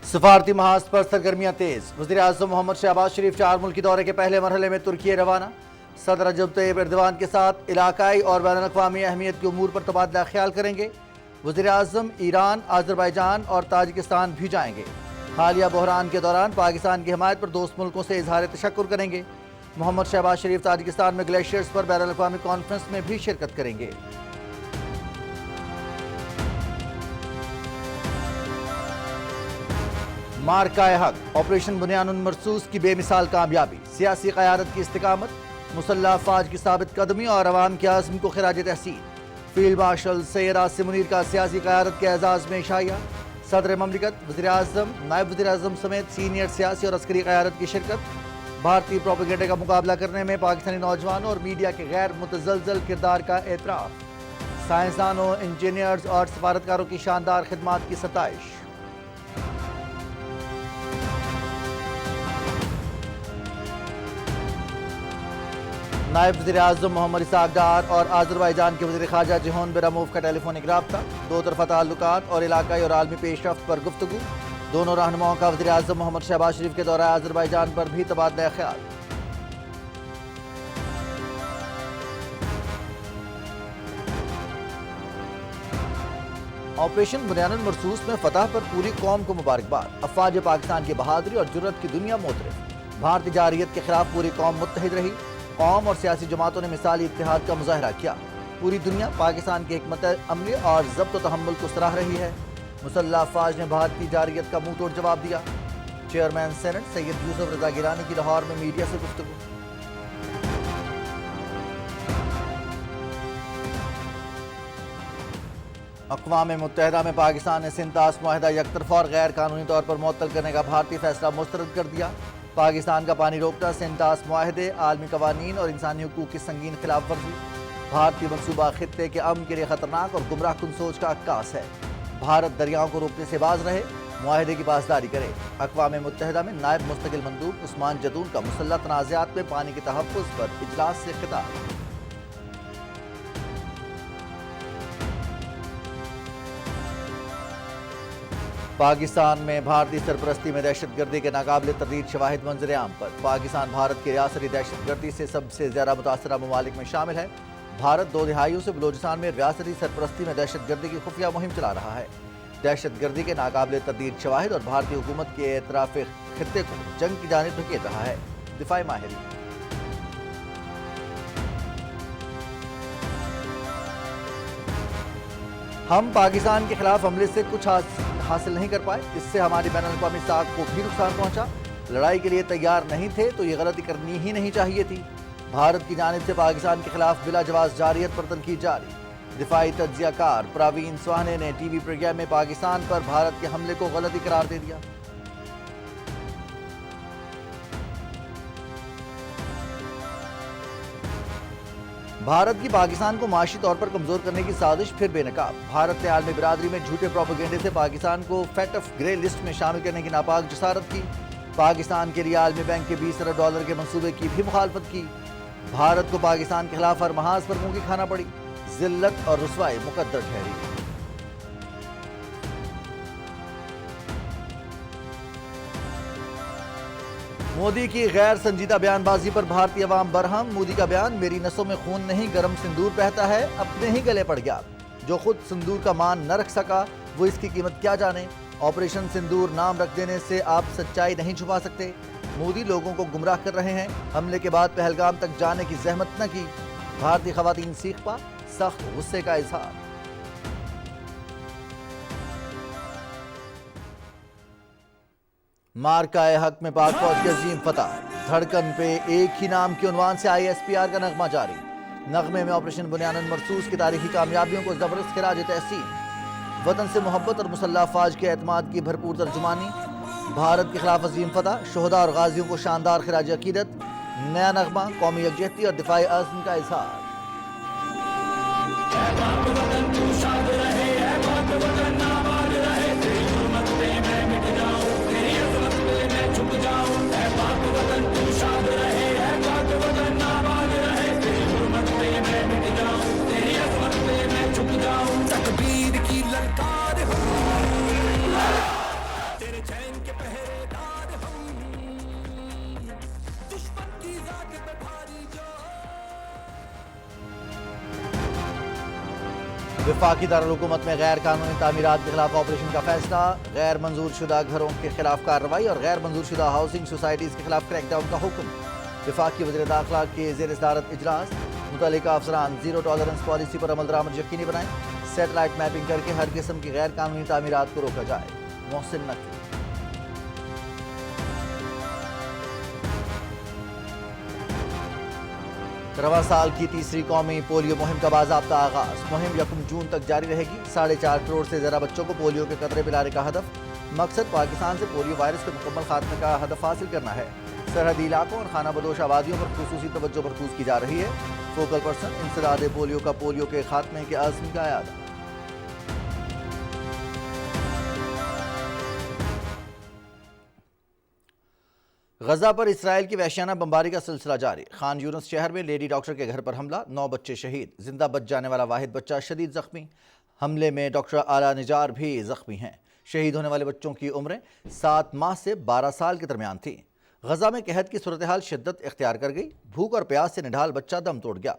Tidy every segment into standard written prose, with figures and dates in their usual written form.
सफारती महाज पर सरगर्मियां तेज। वज़ीर आज़म मोहम्मद शहबाज शरीफ 4 मुल्की दौरे के पहले मरहले में तुर्की रवाना। सदर रजब तैयब एर्दोगान के साथ इलाकाई और बैनुल-अक़वामी अहमियत के उमूर पर तबादला ख्याल करेंगे। वज़ीर आज़म ईरान, अज़रबैजान और ताजिकिस्तान भी जाएंगे। हालिया बहरान के दौरान पाकिस्तान की हिमायत पर दोस्त मुल्कों से इजहार तशक्कुर करेंगे। मोहम्मद शहबाज शरीफ ताजिकिस्तान में ग्लेशियर्स पर बैनुल-अक़वामी कॉन्फ्रेंस में भी शिरकत करेंगे। मार्का हक ऑपरेशन बुनियानुन मरसूस की बेमिसाल कामयाबी, सियासी क़यादत की इस्तिकामत, मुसल्लह अफ़वाज की साबित कदमी और अवाम के आज़म को खिराज तहसीन। फील्ड मार्शल सैयद आसिम मुनीर का सियासी क़यादत के एजाज़ में इशाया। सदर ममलिकत, वज़ीर आज़म, नायब वज़ीर आज़म समेत सीनियर सियासी और अस्करी क़यादत की शिरकत। भारतीय प्रोपेगेंडे का मुकाबला करने में पाकिस्तानी नौजवानों और मीडिया के गैर मुतज़लज़ल किरदार का एतराफ़। साइंसदानों, इंजीनियर्स और सफारतकारों की शानदार खिदमात की सताइश। नायब वज़ीर आज़म मोहम्मद इसहाक़ डार और अज़रबैजान के वज़ीर ख़ारजा जिहोन बेरामूफ का टेलीफोनिक राब्ता। दो तरफ़ा ताल्लुकात और इलाकाई और आलमी पेशरफ्त पर गुफ्तगू। दोनों रहनुमाओं का वज़ीर आज़म मोहम्मद शहबाज शरीफ के दौरा अज़रबैजान पर भी तबादला ख्याल। ऑपरेशन बुनियानुन मरसूस में फतह पर पूरी कौम को मुबारकबाद। अफ़वाज पाकिस्तान की बहादुरी और जुर्रत की दुनिया मोतरफ। भारतीय जारियत के खिलाफ पूरी कौम मुत्तहिद रही। कौम और सियासी जमातों ने मिसाली इत्तेहाद का मुजाहरा किया। पूरी दुनिया पाकिस्तान की हिकमत अमली और ज़ब्त व तहम्मुल को सराह रही है। मुसल्लह अफ़वाज ने भारतीय जारियत का मुंह तोड़ जवाब दिया। चेयरमैन सेनेट सैयद यूसुफ रज़ा गिलानी की लाहौर में मीडिया से गुफ्तगू। अक़वाम मुत्तहिदा में पाकिस्तान ने सिंतास मुआहिदा यकतरफा और गैर कानूनी तौर पर मुअत्तल करने का भारतीय फैसला मुस्तरद कर दिया। पाकिस्तान का पानी रोकता सिंतास मुआहिदे, आलमी कवानीन और इंसानी हुकूक की संगीन खिलाफ वर्जी। भारतीय मनसूबा खित्ते के अमन के लिए खतरनाक और गुमराह कुन सोच का अक्कास है। भारत दरियाओं को रोकने से बाज रहे, मुआहिदे की पासदारी करे। अक़वाम मुत्तहिदा में नायब मुस्तकिल मंदूब उस्मान जदून का मुसल्लह तनाज़ात में पानी के तहफ़्फ़ुज़ पर इजलास से खिताब। पाकिस्तान में भारतीय सरपरस्ती में दहशतगर्दी के नाकाबिल तर्दीद शवाहिद मंजर आम पर। पाकिस्तान भारत की रियासती दहशतगर्दी से सबसे ज़्यादा मुतासरा ममालिक में शामिल है। भारत 2 दिहाइयों से बलूचिस्तान में रियासती सरपरस्ती में दहशतगर्दी की खुफिया मुहिम चला रहा है। दहशतगर्दी के नाकाबिल तर्दीद शवाहिद और भारतीय हुकूमत के एतराफ़ खित्ते को जंग की जानिब धकेल रहा है। दिफाई माहिरी हम पाकिस्तान के खिलाफ हमले से कुछ हासिल नहीं कर पाए, इससे हमारी बैनुल-अक़वामी साख को भी नुकसान पहुंचा। लड़ाई के लिए तैयार नहीं थे तो ये गलती करनी ही नहीं चाहिए थी। भारत की जानिब से पाकिस्तान के खिलाफ बिला जवाज़ जारियत पर तनकीद जारी। दिफाई तज्ज़ियाकार प्रवीण सुहाने ने टीवी प्रोग्राम में पाकिस्तान पर भारत के हमले को गलती करार दे दिया। भारत की पाकिस्तान को माशी तौर पर कमजोर करने की साजिश फिर बेनकाब। भारत ने आलमी बिरादरी में झूठे प्रोपेगेंडे से पाकिस्तान को फेट ऑफ ग्रे लिस्ट में शामिल करने की नापाक जसारत की। पाकिस्तान के लिए आलमी बैंक के $20 अरब के मंसूबे की भी मुखालफत की। भारत को पाकिस्तान के खिलाफ हर महाज पर मुंह की खाना पड़ी। जिल्लत और रुसवाई मुकद्दर ठहरी। मोदी की गैर संजीदा बयानबाजी पर भारतीय अवाम बरहम। मोदी का बयान, मेरी नसों में खून नहीं गर्म सिंदूर बहता है, अपने ही गले पड़ गया। जो खुद सिंदूर का मान न रख सका वो इसकी कीमत क्या जाने। ऑपरेशन सिंदूर नाम रख देने से आप सच्चाई नहीं छुपा सकते। मोदी लोगों को गुमराह कर रहे हैं। हमले के बाद पहलगाम तक जाने की जहमत न की। भारतीय खवातीन सीख पा, सख्त गुस्से का इजहार। मार्का हक में पाक फौज की अजीम फतह। धड़कन पे एक ही नाम के उन्वान से ISPR का नगमा जारी। नगमे में ऑपरेशन बुनियानुन मरसूस की तारीखी कामयाबियों को जबरदस्त खिराज तहसीन। वतन से मोहब्बत और मुसल्लह अफ़वाज के एतमाद की भरपूर तर्जुमानी। भारत के खिलाफ अजीम फतह, शोहदा और गाजियों को शानदार खिराज अकीदत। नया नगमा, कौमी यकजहती और दिफाई अज़्म का इजहार। चैन के पहरेदार हम, दुश्मन की जात पे भारी जो। वफाकी दारुल-हुकूमत में गैर कानूनी तामीरात के खिलाफ ऑपरेशन का फैसला, गैर मंजूर शुदा घरों के खिलाफ कार्रवाई और गैर मंजूर शुदा हाउसिंग सोसाइटीज़ के खिलाफ क्रैकडाउन का हुक्म। वफाकी वज़ीर दाखिला के ज़ेर सदारत इजलास, मुतल्लिका अफसरान जीरो टॉलरेंस पॉलिसी पर अमल दरामद यकीनी बनाएं, सैटेलाइट मैपिंग करके हर किस्म की गैर कानूनी तामीरात को रोका जाए। मोहसिन नकवी। रवां साल की तीसरी कौमी पोलियो मुहिम का बाज़ाब्ता आगाज, मुहिम 1 जून तक जारी रहेगी। 4.5 करोड़ से ज़्यादा बच्चों को पोलियो के कतरे पिलाने का हदफ, मकसद पाकिस्तान से पोलियो वायरस के मुकम्मल खात्मे का हदफ हासिल करना है। सरहदी इलाकों और खाना बदोश आबादियों पर खुसूसी तवज्जो मरकूज की जा रही है। फोकल पर्सन इंसदाद पोलियो का पोलियो के खात्मे के आज़म का याद। गजा पर इसराइल की वहशियाना बमबारी का सिलसिला जारी, खान यूनिस शहर में लेडी डॉक्टर के घर पर हमला, 9 बच्चे शहीद, जिंदा बच जाने वाला वाहिद बच्चा शदीद जख्मी। हमले में डॉक्टर आला निजार भी जख्मी हैं। शहीद होने वाले बच्चों की उम्रें 7 माह से 12 साल के दरमियान थी। गजा में कहत की सूरत हाल शिद्दत इख्तियार कर गई, भूख और प्यास से निढाल बच्चा दम तोड़ गया।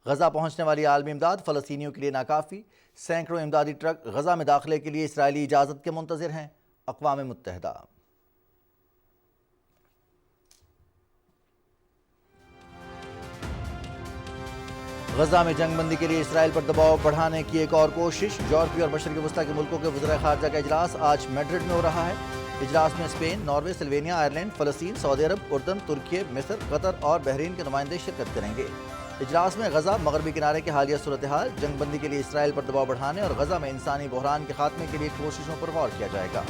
गजा पहुंचने वाली आलमी इमदाद फ़लस्तीनियों के लिए नाकाफ़ी, सैकड़ों इमदादी ट्रक गजा में दाखिले के लिए इसराइली इजाज़त के मुंतज़िर हैं। अक़वाम मुत्तहिदा। गजा में जंगबंदी के लिए इसराइल पर दबाव बढ़ाने की एक और कोशिश, यूरोपीय और मशरक़ी वस्ता के मुल्कों के वज़ीर ख़ारजा का इजलास आज मैड्रिड में हो रहा है। इजलास में स्पेन, नॉर्वे, सिल्वेनिया, आयरलैंड, फ़लस्तीन, सऊदी अरब, उर्दन, तुर्की, मिस्र, कतर और बहरीन के नुमाइंदे शिरकत करेंगे। इजलास में गजा मगरबी किनारे के हालिया सूरत हाल, जंगबंदी के लिए इसराइल पर दबाव बढ़ाने और गजा में इंसानी बहरान के खात्मे के लिए कोशिशों पर गौर किया जाएगा।